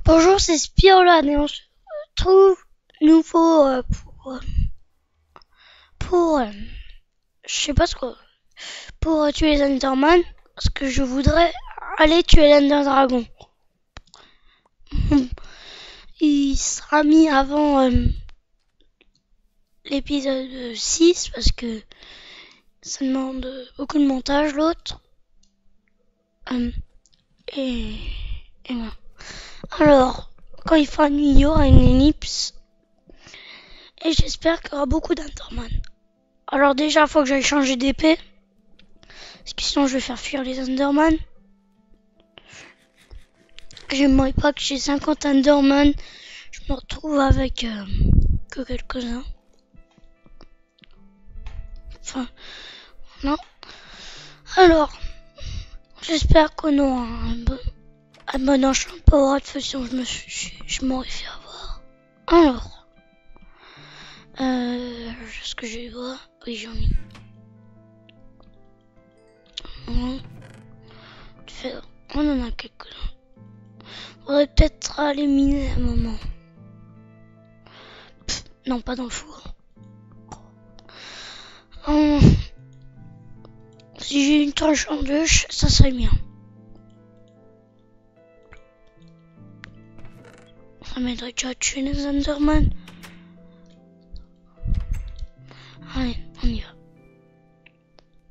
Bonjour, c'est Spirolan et on se retrouve nouveau pour je sais pas ce que pour tuer les Enderman parce que je voudrais aller tuer l'Ender Dragon. Il sera mis avant l'épisode 6 parce que ça demande beaucoup de montage l'autre. Et voilà. Alors, quand il fera nuit, il y aura une ellipse. Et j'espère qu'il y aura beaucoup d'Enderman. Alors déjà, il faut que j'aille changer d'épée. Parce que sinon, je vais faire fuir les Enderman. J'aimerais pas que j'ai 50 Enderman. Je me retrouve avec que quelques-uns. Enfin, non. Alors, j'espère qu'on aura un bon enchant power de feu sinon je m'aurais fait avoir. Alors, est-ce que je vais voir? Oui, j'en ai. On en a quelques-uns. Faudrait peut-être aller miner un moment. Non, pas dans le four. Si j'ai une tranche en deux, ça serait bien. Ça m'aiderait déjà à tuer les Enderman. Allez, on y va.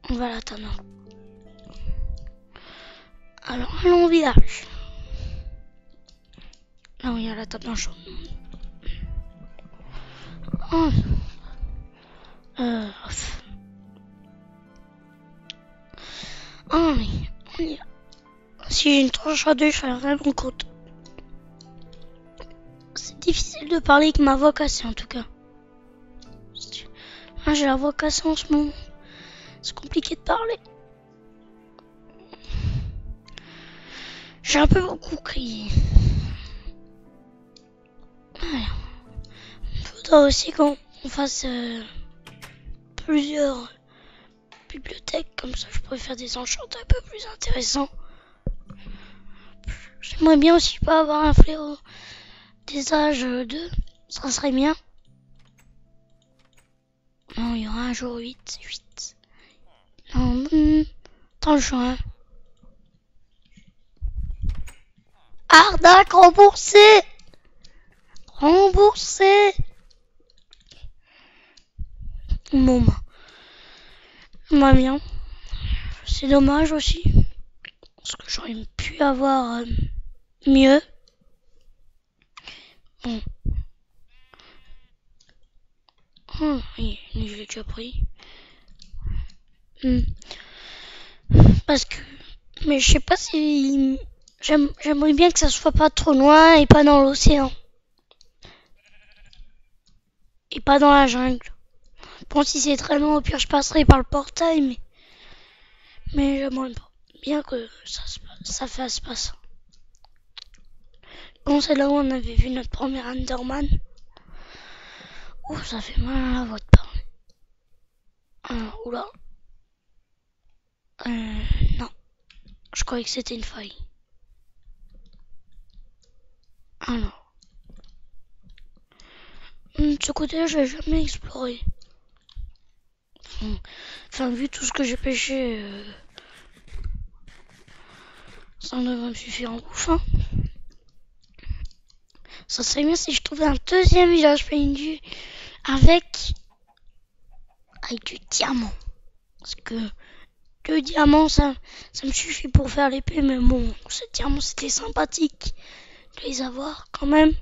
On va l'attendre. Alors, allons au village. Là où il y a la table chaude. Mais on y va. Si j'ai une tranche à deux, je serais vraiment content. C'est difficile de parler avec ma voix cassée en tout cas. J'ai la voix cassée en ce moment. C'est compliqué de parler. J'ai un peu beaucoup crié. Voilà. Il faudra aussi qu'on fasse plusieurs bibliothèques. Comme ça, je pourrais faire des enchants un peu plus intéressants. J'aimerais bien aussi pas avoir un fléau des âges 2. Ça serait bien. Non, il y aura un jour 8. Non, tant le juin. Arnaque remboursé. Bon, bah bien. C'est dommage aussi. Parce que j'aurais pu avoir mieux. Bon. Oui, je l'ai déjà pris. Parce que... Mais je sais pas si... J'aimerais bien que ça soit pas trop loin et pas dans l'océan. Et pas dans la jungle. Bon, si c'est très loin, au pire, je passerai par le portail, mais j'aimerais bien que ça fasse pas ça. Bon, c'est là où on avait vu notre premier Enderman. Ouh, ça fait mal à la voix de parler. Oula. Non. Je croyais que c'était une faille. Alors. De ce côté-là, je l'ai jamais exploré. Enfin, vu tout ce que j'ai pêché, ça devrait me suffire en bouffe. Hein. Ça serait bien si je trouvais un deuxième village pendu avec du diamant. Parce que le diamant, ça me suffit pour faire l'épée, mais bon, ce diamant, c'était sympathique de les avoir quand même.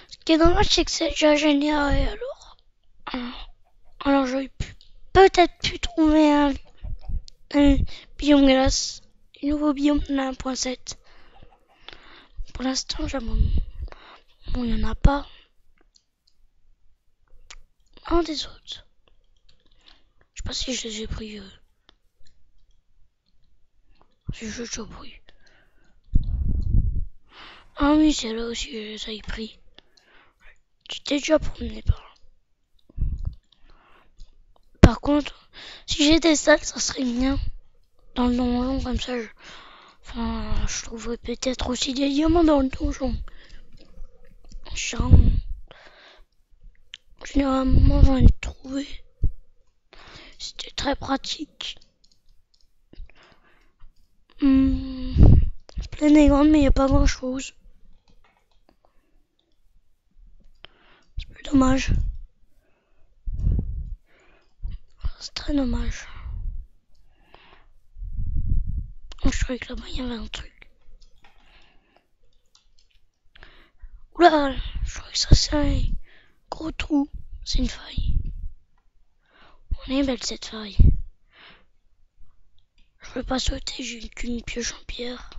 Ce qui est dommage, c'est que c'est déjà généré alors j'aurais peut-être pu trouver un biome glace, un nouveau biome de la 1.7. Pour l'instant, bon, il n'y en a pas. Un des autres. Je sais pas si je les ai pris. C'est juste au bruit. Ah oui, c'est là aussi que je les ai pris. J'étais déjà promené par là. Par contre, si j'étais seul, ça serait bien dans le donjon, comme ça, je trouverai peut-être aussi des diamants dans le donjon. Généralement, j'en ai trouvé. C'était très pratique. Pleine et grande, mais il n'y a pas grand chose. C'est plus dommage. C'est très dommage. Je croyais que là-bas il y avait un truc. Oula, je crois que ça c'est un gros trou. C'est une faille. On est belle cette faille. Je peux pas sauter, j'ai qu'une pioche en pierre.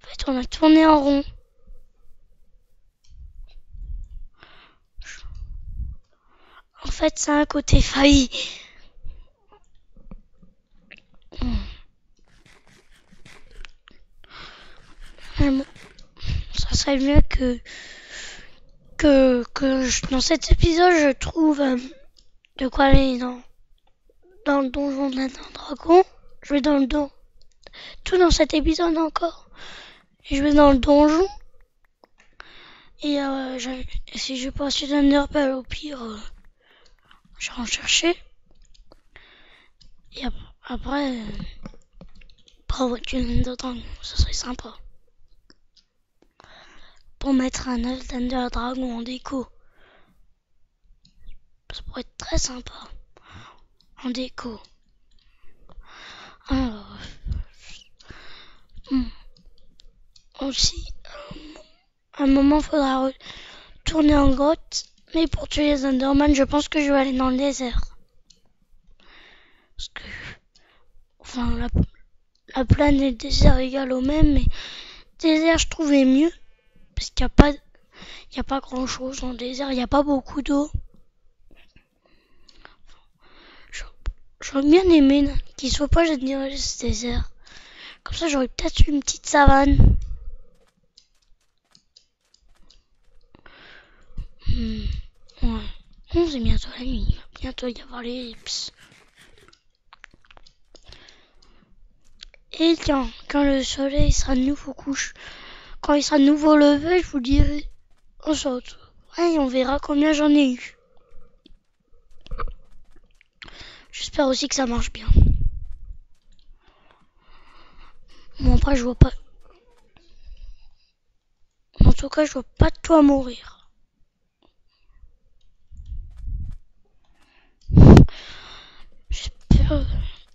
En fait, on a tourné en rond. En fait, c'est un côté failli. Ça serait mieux que dans cet épisode, je trouve de quoi aller dans le donjon d'un dragon. Je vais dans le donjon. Tout dans cet épisode encore. Et je vais dans le donjon. Et si j'ai pas assez d'Enderpearl, au pire, je vais en chercher. Et après, prendre une Ender Dragon, ça serait sympa. Pour mettre un œuf d'Ender Dragon en déco. Ça pourrait être très sympa. En déco. Alors, aussi, à un moment, faudra retourner en grotte. Mais pour tuer les Enderman, je pense que je vais aller dans le désert. Parce que, la plaine et le désert égale au même, mais désert, je trouvais mieux. Parce qu'il n'y a pas grand chose dans le désert, il n'y a pas beaucoup d'eau. J'aurais bien aimé qu'il soit pas généreux ce désert. Comme ça, j'aurais peut-être une petite savane. Ouais. C'est bientôt la nuit. Il va bientôt y avoir l'ellipse. Et quand le soleil sera de nouveau couche, quand il sera de nouveau levé, je vous dirai. On saute. Ouais, on verra combien j'en ai eu. J'espère aussi que ça marche bien. Bon, après, je vois pas. En tout cas, je vois pas de quoi mourir. J'espère.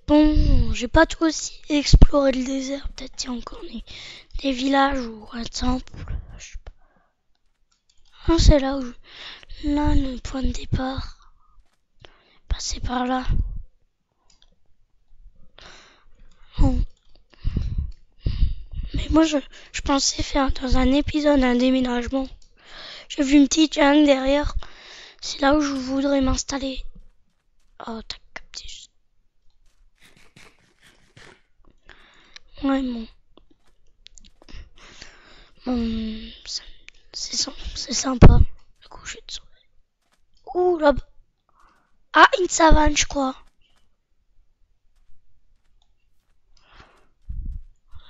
Bon, j'ai pas tout aussi exploré le désert. Peut-être qu'il y a encore des villages ou un temple. Je sais pas. Non, c'est là le point de départ. Passer par là. Bon. Mais moi, je pensais faire dans un épisode un déménagement. J'ai vu une petite jungle derrière. C'est là où je voudrais m'installer. Oh, tac, cactus. Ouais, c'est sympa. Le coucher de soleil. Ouh, là-bas. Ah, une savane, je crois.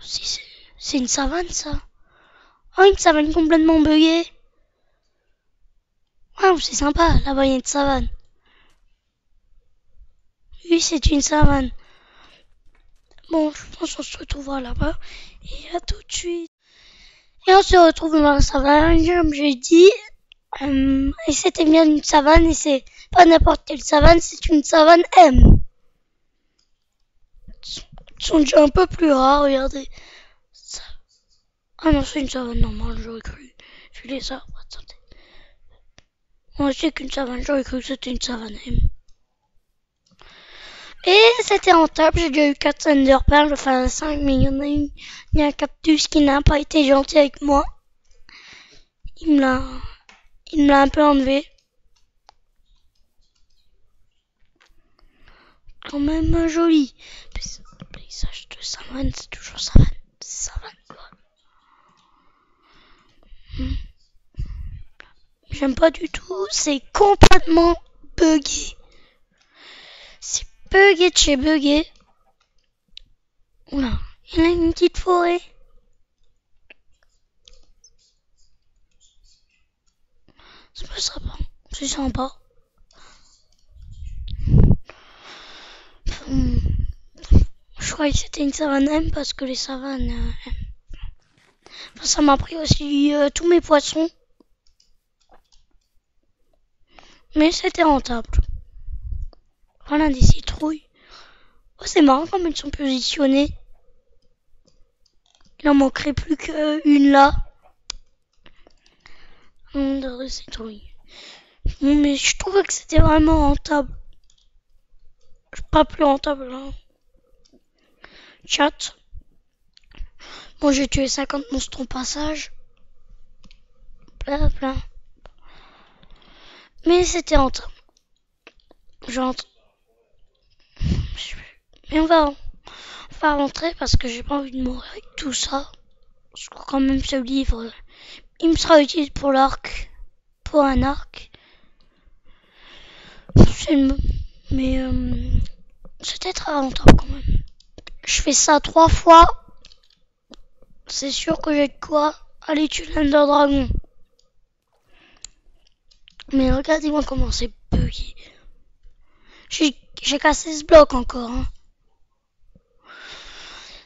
Si, c'est une savane, ça. Oh, une savane complètement buggée. Waouh, c'est sympa. Là-bas, il y a une savane. Oui, c'est une savane. Bon, je pense qu'on se retrouvera là-bas. Et à tout de suite. Et on se retrouve dans la savane, comme j'ai dit. Et c'était bien une savane, et c'est pas n'importe quelle savane, c'est une savane M. Ils sont déjà un peu plus rares, regardez. Ah non, c'est une savane normale, j'aurais cru. Vu les arbres, attendez. Moi, c'est qu'une savane, j'aurais cru que c'était une savane M. Et c'était rentable, j'ai déjà eu 4 Enderpearls, enfin 5, mais il y a un cactus qui n'a pas été gentil avec moi. Il me l'a un peu enlevé. Quand même joli. Paysage de savane, c'est toujours savane. C'est savane, quoi. J'aime pas du tout, c'est complètement buggé. C'est buggé de chez buggé. Oula, il y a une petite forêt. C'est pas sympa. C'est sympa. Hum, Je croyais que c'était une savane M parce que les savanes... Enfin, ça m'a pris aussi tous mes poissons. Mais c'était rentable. Voilà des citrouilles. Oh, c'est marrant comme elles sont positionnées. Il en manquerait plus qu'une là. Des citrouilles. Bon, mais je trouvais que c'était vraiment rentable. Pas plus rentable là. Chat. Bon, j'ai tué 50 monstres au passage. Plein. Mais c'était rentable. J'entre. Mais on va rentrer parce que j'ai pas envie de mourir avec tout ça. Je crois quand même ce livre, il me sera utile pour l'arc. Pour un arc. Mais c'était très rentable quand même. Je fais ça 3 fois. C'est sûr que j'ai de quoi aller tuer l'Ender Dragon. Mais regardez-moi comment c'est buggy. J'ai cassé ce bloc encore. Hein.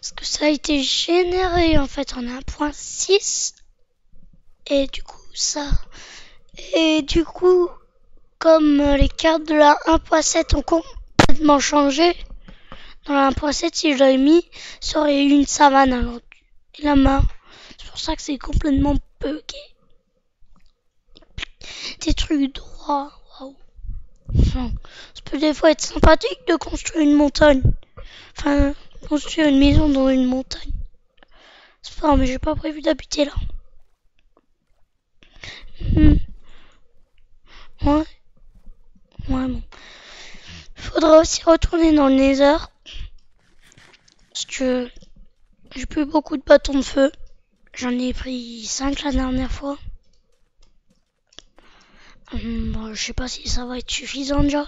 Parce que ça a été généré en fait en 1.6. Et du coup ça... Et du coup, comme les cartes de la 1.7 ont complètement changé, dans la 1.7 si je l'avais mis, ça aurait eu une savane alors. Et la main. C'est pour ça que c'est complètement bugué. Des trucs droits. Waouh. Enfin, ça peut des fois être sympathique de construire une montagne. Enfin, construire une maison dans une montagne. C'est pas, mais j'ai pas prévu d'habiter là. Ouais. Ouais, bon. Faudra aussi retourner dans le Nether. Parce que j'ai plus beaucoup de bâtons de feu. J'en ai pris 5 la dernière fois. Bon, je sais pas si ça va être suffisant déjà.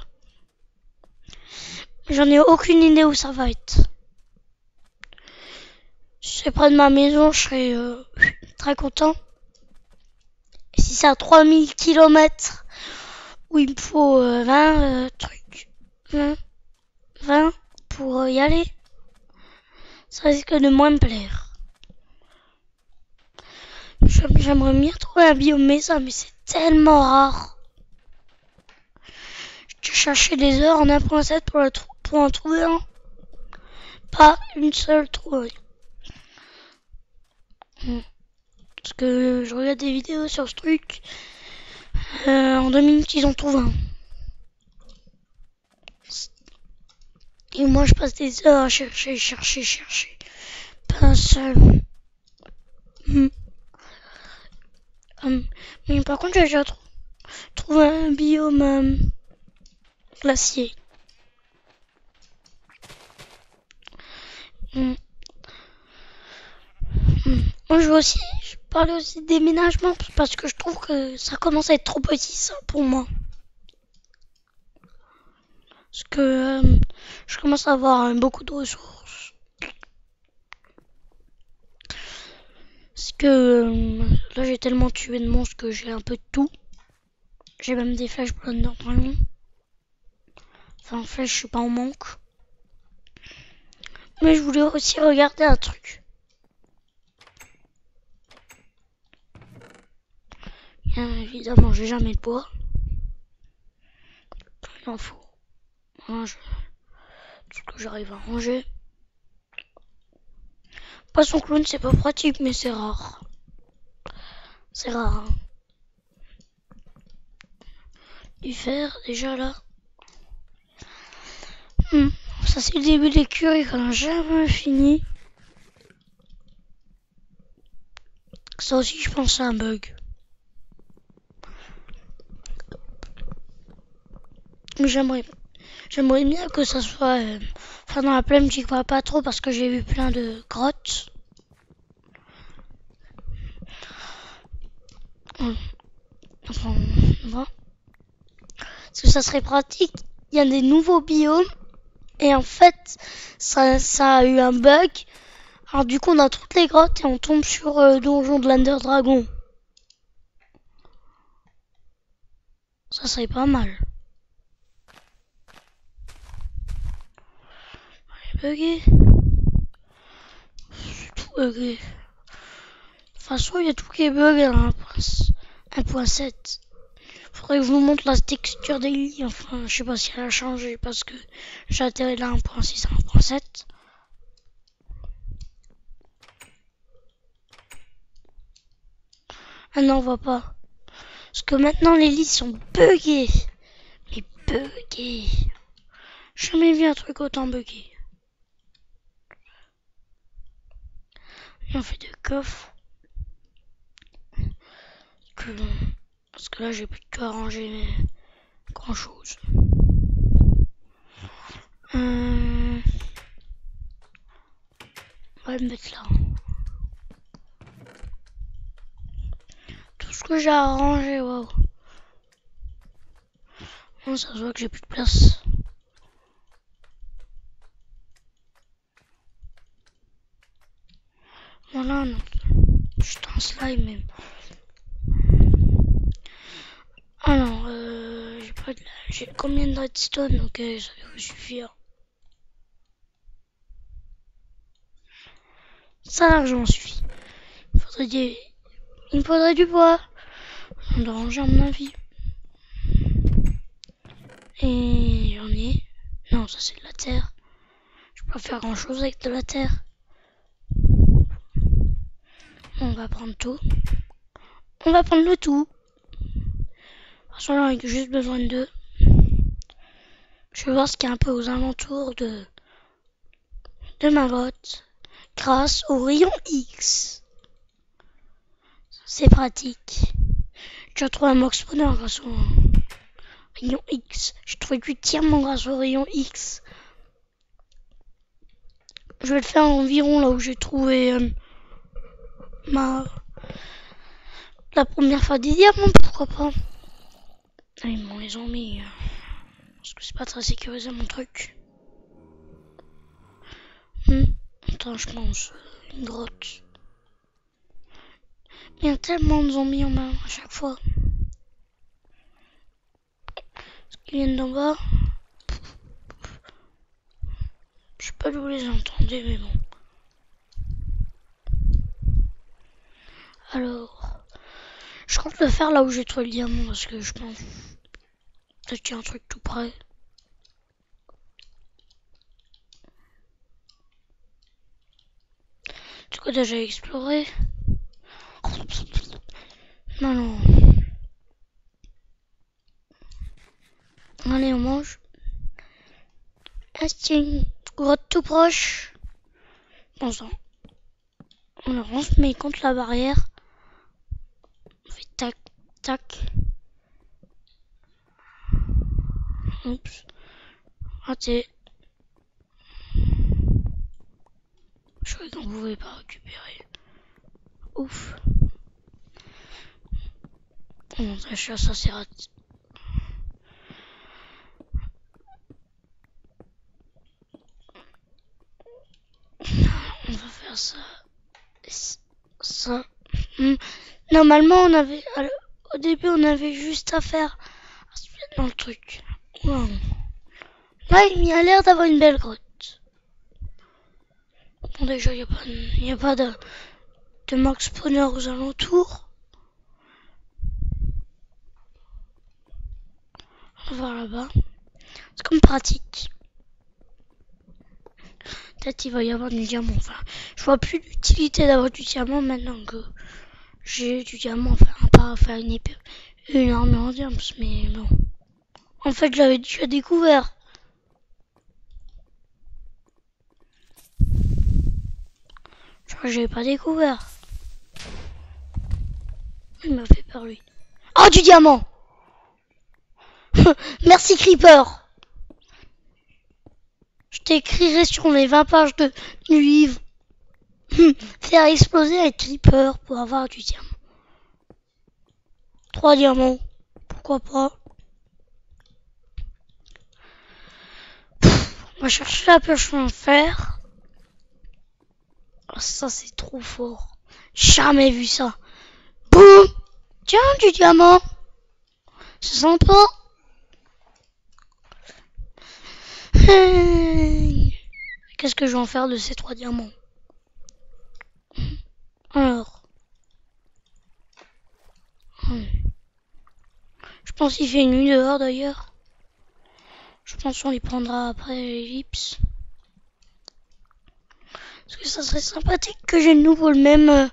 J'en ai aucune idée où ça va être. Si c'est près de ma maison, je serais très content. Et si c'est à 3000 km, où il me faut 20 trucs, 20 pour y aller, ça risque de moins me plaire. J'aimerais bien trouver un biome mesa, mais c'est tellement rare. J'ai cherché des heures en 1.7 pour en trouver un. Pas une seule trouvaille. Parce que je regarde des vidéos sur ce truc. En 2 minutes, ils en trouvent un. Et moi, je passe des heures à chercher. Pas un seul. Mais par contre, j'ai déjà trouvé un biome glacier. Moi, je parlais aussi de déménagement parce que je trouve que ça commence à être trop petit, ça, pour moi. Parce que je commence à avoir beaucoup de ressources. Parce que là, j'ai tellement tué de monstres que j'ai un peu de tout. J'ai même des flèches pleines d'entraînement. Enfin, en flèche, je suis pas en manque. Mais je voulais aussi regarder un truc. Bien évidemment, j'ai jamais de bois. Il en faut. Tout ce que j'arrive à ranger. Poisson clown, c'est pas pratique, mais c'est rare. C'est rare. Hein. Du fer, déjà là. Ça, c'est le début de l'écurie qu'on a jamais fini. Ça aussi, je pense, c'est un bug. Mais j'aimerais bien que ça soit... Enfin, dans la plaine, j'y crois pas trop parce que j'ai vu plein de grottes. Enfin, voilà. Parce que ça serait pratique. Il y a des nouveaux biomes Et en fait, ça a eu un bug. Alors du coup, on a toutes les grottes et on tombe sur Donjon de l'Under Dragon. Ça serait pas mal. Bugué. C'est tout bugué. De toute façon, il y a tout qui est bugué à 1.7. Faudrait que je vous montre la texture des lits. Enfin, je sais pas si elle a changé parce que j'ai atterri de la 1.6 à 1.7. Ah non, on voit pas. Parce que maintenant, les lits sont buggés. Mais buggés. J'ai jamais vu un truc autant buggé. Et on fait deux coffres. Parce que là, j'ai plus de quoi ranger grand chose. On va le mettre là. Tout ce que j'ai à ranger, waouh. Bon, ça se voit que j'ai plus de place. Voilà, non. Juste un slime même. Alors, j'ai pas de... J'ai combien de redstone? Ok, ça devrait suffire. Ça largement suffit. Il me faudrait du bois. On doit ranger à mon avis. Et j'en ai. Non, ça c'est de la terre. Je peux pas faire grand chose avec de la terre. On va prendre tout. On va prendre le tout. Parce qu'on a juste besoin de deux. Je vais voir ce qu'il y a un peu aux alentours de ma grotte. Grâce au rayon X. C'est pratique. J'ai trouvé un mock spawner grâce au rayon X. J'ai trouvé du diamant grâce au rayon X. Je vais le faire environ là où j'ai trouvé la première fois des diamants, pourquoi pas. Ah, ils m'ont les ont mis. Parce que c'est pas très sécurisé mon truc. Attends, je pense. Une grotte. Il y a tellement de zombies en main à chaque fois. Parce qu'ils viennent d'en bas. Je sais pas d'où vous les entendez, mais bon. Alors, je compte le faire là où j'ai trouvé le diamant parce que je pense peut-être qu'il y a un truc tout près. Du coup, déjà exploré. Non. Allez, on mange. Ah, c'est une grotte tout proche. Bon sang. On avance, mais contre la barrière. On fait tac, tac. Oups. Raté. Je croyais qu'on pouvait pas récupérer. Ouf. Bon, ça c'est raté. On va faire ça. Ça. Normalement, au début, on avait juste à faire dans le truc. Wow. Là, il a l'air d'avoir une belle grotte. Bon, déjà, il n'y a pas de max spawner aux alentours. On va voir là-bas. C'est comme pratique. Peut-être il va y avoir du diamant. Enfin, je vois plus l'utilité d'avoir du diamant maintenant que j'ai du diamant. Enfin, à part faire une armure en diamant, mais bon. En fait, je l'avais déjà découvert. Je crois que j'avais pas découvert. Il m'a fait peur, lui. Oh, du diamant. Merci, Creeper. Je t'écrirai sur les 20 pages du livre. Faire exploser un Creeper pour avoir du diamant. 3 diamants. Pourquoi pas. On va chercher la pioche en fer. Oh, ça, c'est trop fort. Jamais vu ça. Boum! Tiens, du diamant. C'est sympa. Qu'est-ce que je vais en faire de ces 3 diamants? Alors. Je pense qu'il fait nuit dehors d'ailleurs. Je pense qu'on les prendra après l'ellipse. Parce que ça serait sympathique que j'ai de nouveau le même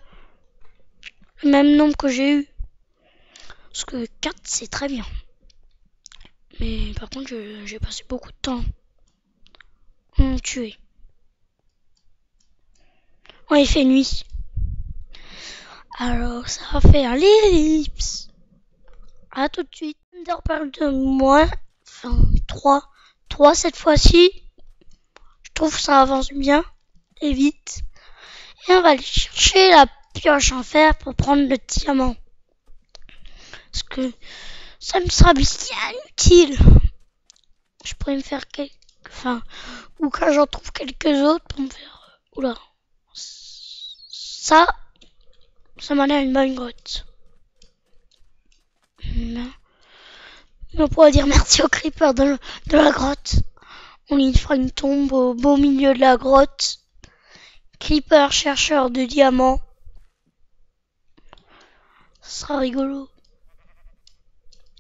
nombre que j'ai eu. Parce que 4 c'est très bien. Mais par contre j'ai passé beaucoup de temps à me tuer. Ouais, il fait nuit. Alors ça va faire l'ellipse. À tout de suite. On parle de moins. Enfin 3 cette fois-ci. Je trouve que ça avance bien et vite. Et on va aller chercher la pioche en fer pour prendre le diamant. Parce que ça me sera bien utile. Je pourrais me faire quelques... Enfin, ou quand j'en trouve quelques autres pour me faire... Oula. Ça m'a l'air une bonne grotte. On pourrait dire merci au creeper de la grotte. On y fera une tombe au beau milieu de la grotte. Creeper chercheur de diamants. Ça sera rigolo.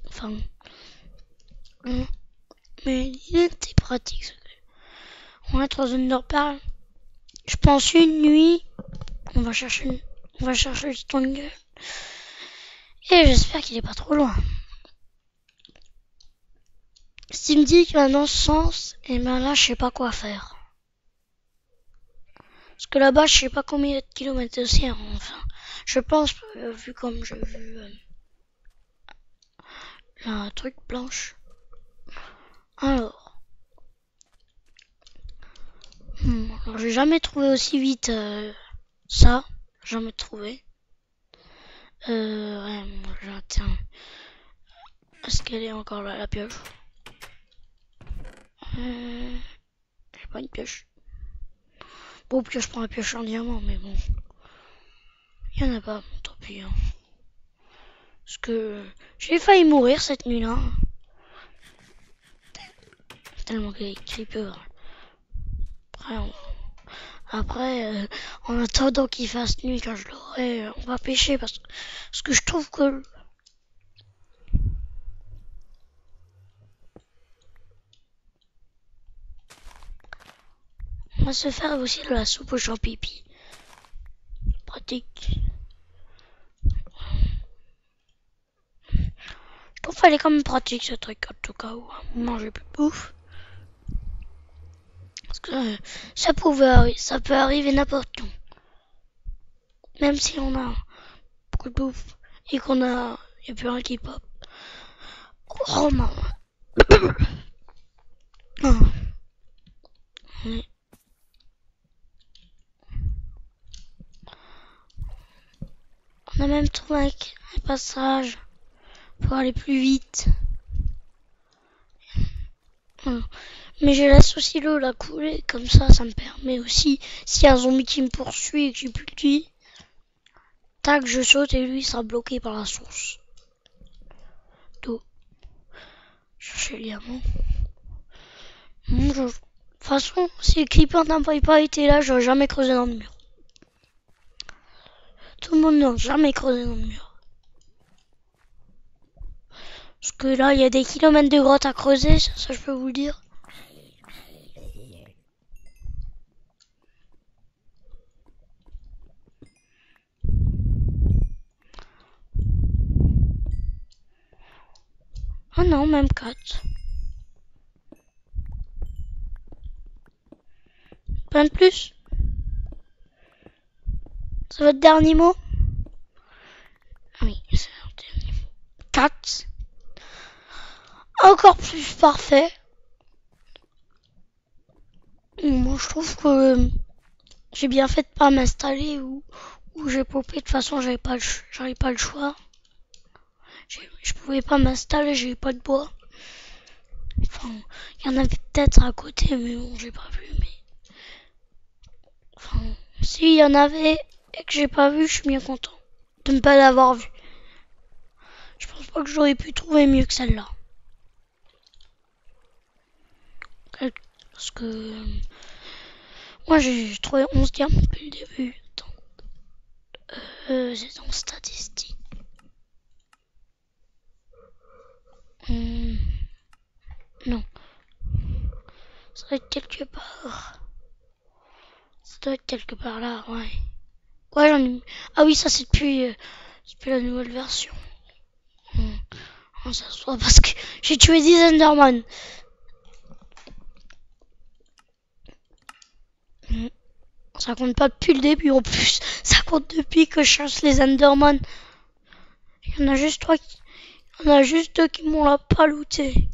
Enfin... Mais il était pratique. On va être dans une Enderpearl. Je pense une nuit. On va chercher le Stonegirl. Et j'espère qu'il est pas trop loin. S'il me dit qu'il va dans ce sens, et ben là je sais pas quoi faire. Parce que là-bas je sais pas combien de kilomètres aussi. Enfin, je pense, vu comme j'ai vu la truc blanche. Alors j'ai jamais trouvé aussi vite ça. Jamais trouvé. Ouais, tiens. Est-ce qu'elle est encore là, la pioche? J'ai pas une pioche. Bon, pioche, je prends la pioche en diamant, mais bon. Il y en a pas, bon, tant pis. Hein. Parce que j'ai failli mourir cette nuit-là. Tellement qu'il y a des creepers. Après, en attendant qu'il fasse nuit, quand je l'aurai, on va pêcher parce que je trouve que... On va se faire aussi de la soupe aux champignons. Pratique. Je trouve qu'il est quand même pratique ce truc, en tout cas où on mangeait plus de bouffe. Parce que ça peut arriver n'importe où. Même si on a beaucoup de bouffe et qu'on a... Il n'y a plus rien qui pop. Oh non. On a même trouvé un passage pour aller plus vite. Mais je laisse aussi l'eau la couler, comme ça me permet aussi, s'il y a un zombie qui me poursuit et que j'ai plus de vie, tac, je saute et lui il sera bloqué par la source d'eau. Chercher le diamant. De toute façon, si le creeper n'avait pas été là, j'aurais jamais creusé dans le mur. Tout le monde n'a jamais creusé dans le mur. Parce que là, il y a des kilomètres de grottes à creuser, ça je peux vous le dire. Ah non, même 4. Plein de plus. C'est votre dernier mot? Oui, c'est votre dernier mot. 4. Encore plus parfait. Moi, je trouve que j'ai bien fait de pas m'installer où j'ai popé. De toute façon, j'avais pas le choix. Je pouvais pas m'installer, j'avais pas de bois. Enfin, il y en avait peut-être à côté, mais bon, j'ai pas vu. Mais enfin, s'il y en avait et que j'ai pas vu, je suis bien content de ne pas l'avoir vu. Je pense pas que j'aurais pu trouver mieux que celle-là. Parce que moi j'ai trouvé 11 diamants depuis le début. Attends. C'est en statistique. Non. Ça doit être quelque part. Ça doit être quelque part là, ouais. Ouais, j'en ai. Ah oui, ça c'est depuis la nouvelle version. Ça se voit parce que j'ai tué 10 Enderman. Ça compte pas depuis le début en plus. Ça compte depuis que je chasse les Enderman. Il y en a juste deux qui m'ont la pas looté.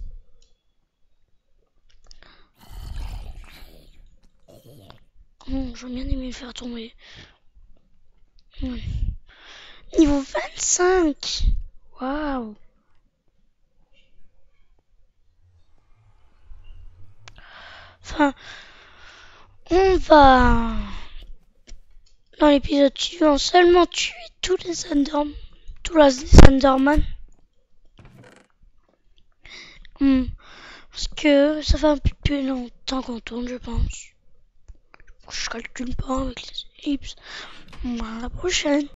J'aurais bien aimé le faire tomber. Niveau 25. Waouh. Enfin, on va dans l'épisode suivant seulement tuer tous les Enderman. Parce que ça fait un peu plus longtemps qu'on tourne, je pense. Je calcule pas avec les ellipses. À la prochaine.